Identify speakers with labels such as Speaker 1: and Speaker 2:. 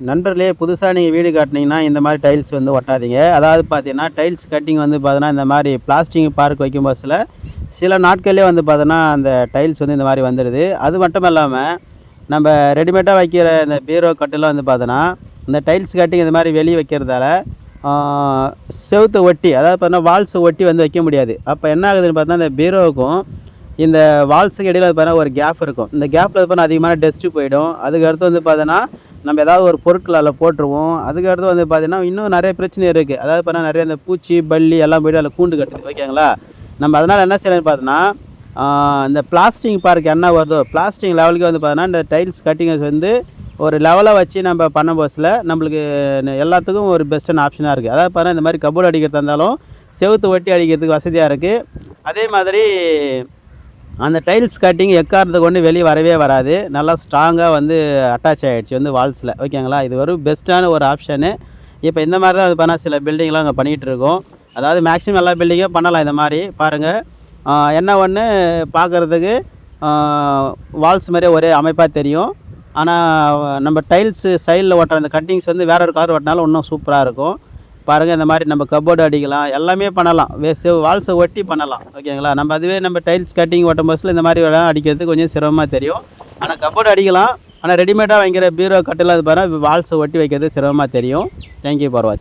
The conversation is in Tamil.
Speaker 1: நண்பர்களே, புதுசாக நீங்கள் வீடு கட்டினீங்கன்னா இந்த மாதிரி டைல்ஸ் வந்து ஒட்டாதீங்க. அதாவது பார்த்தீங்கன்னா டைல்ஸ் கட்டிங் வந்து பார்த்தீங்கன்னா இந்த மாதிரி பிளாஸ்டிக் பார்க் வைக்கும் பஸ்ஸில் சில நாட்கள்லேயே வந்து பார்த்தோன்னா அந்த டைல்ஸ் வந்து இந்த மாதிரி வந்துடுது. அது மட்டும் இல்லாமல் நம்ம ரெடிமேடாக வைக்கிற இந்த பீரோ கட்டெல்லாம் வந்து பார்த்தோன்னா இந்த டைல்ஸ் கட்டிங் இந்த மாதிரி வெளியே வைக்கிறதால செவுத்தை ஒட்டி, அதாவது பார்த்தீங்கன்னா வால்ஸை ஒட்டி வந்து வைக்க முடியாது. அப்போ என்ன ஆகுதுன்னு பார்த்தோன்னா இந்த பீரோவுக்கும் இந்த வால்ஸுக்கு இடையில் பார்த்தீங்கன்னா ஒரு கேப் இருக்கும். இந்த கேப்பில் பார்த்தீங்கன்னா அதிகமான டஸ்ட்டு போயிடும். அதுக்கடுத்து வந்து பார்த்தோன்னா நம்ம ஏதாவது ஒரு பொருட்கள் அதில் போட்டுருவோம். அதுக்கடுத்து வந்து பார்த்தீங்கன்னா இன்னும் நிறைய பிரச்சனை இருக்குது. அதாவது பார்த்தீங்கன்னா நிறைய இந்த பூச்சி பல்லி எல்லாம் போய்ட்டு அதில் கூண்டு கட்டுது, ஓகேங்களா. நம்ம அதனால் என்ன செய்யலாம்னு பார்த்தோன்னா இந்த பிளாஸ்டிக் பார்க் என்ன வருதோ பிளாஸ்டிக் லெவலுக்கு வந்து பார்த்தோன்னா இந்த டைல்ஸ் கட்டிங்ஸ் வந்து ஒரு லெவலாக வச்சு நம்ம பண்ண போஸில் நம்மளுக்கு எல்லாத்துக்கும் ஒரு பெஸ்ட்டான ஆப்ஷனாக இருக்குது. அதாவது பார்த்தா இந்த மாதிரி கபோர்டு அடிக்கிறதா இருந்தாலும் செவுத்து ஒட்டி அடிக்கிறதுக்கு வசதியாக இருக்குது. அதே மாதிரி அந்த டைல்ஸ் கட்டிங் எக்காரத்தை கொண்டு வெளியே வரவே வராது. நல்லா ஸ்ட்ராங்காக வந்து அட்டாச் ஆகிடுச்சு வந்து வால்ஸில், ஓகேங்களா. இது ஒரு பெஸ்ட்டான ஒரு ஆப்ஷனு. இப்போ இந்த மாதிரி தான் அது பண்ணால் சில பில்டிங்லாம் அங்கே பண்ணிகிட்ருக்கோம். அதாவது மேக்ஸிமம் எல்லா பில்டிங்கும் பண்ணலாம் இந்த மாதிரி. பாருங்கள், என்ன ஒன்று பார்க்குறதுக்கு வால்ஸ் மாதிரியே ஒரே அமைப்பாக தெரியும். ஆனால் நம்ம டைல்ஸு சைடில் ஒட்டுற அந்த கட்டிங்ஸ் வந்து வேற ஒரு கலர் ஒட்டினாலும் இன்னும் சூப்பராக இருக்கும். பாருங்கள், இந்த மாதிரி நம்ம கபோர்டு அடிக்கலாம், எல்லாமே பண்ணலாம். வால்ஸை ஒட்டி பண்ணலாம், ஓகேங்களா. நம்ம அதுவே நம்ம டைல்ஸ் கட்டிங் ஓட்டும் பஸ்ஸில் இந்த மாதிரி அடிக்கிறதுக்கு கொஞ்சம் சிரமமாக தெரியும். ஆனால் கபோர்டு அடிக்கலாம். ஆனால் ரெடிமேடாக வாங்கிற பீரோ கட்டெல்லாம் அது பாருங்கள் வால்ஸை ஒட்டி வைக்கிறது சிரமமாக தெரியும். தேங்க்யூ ஃபார் வாட்சிங்.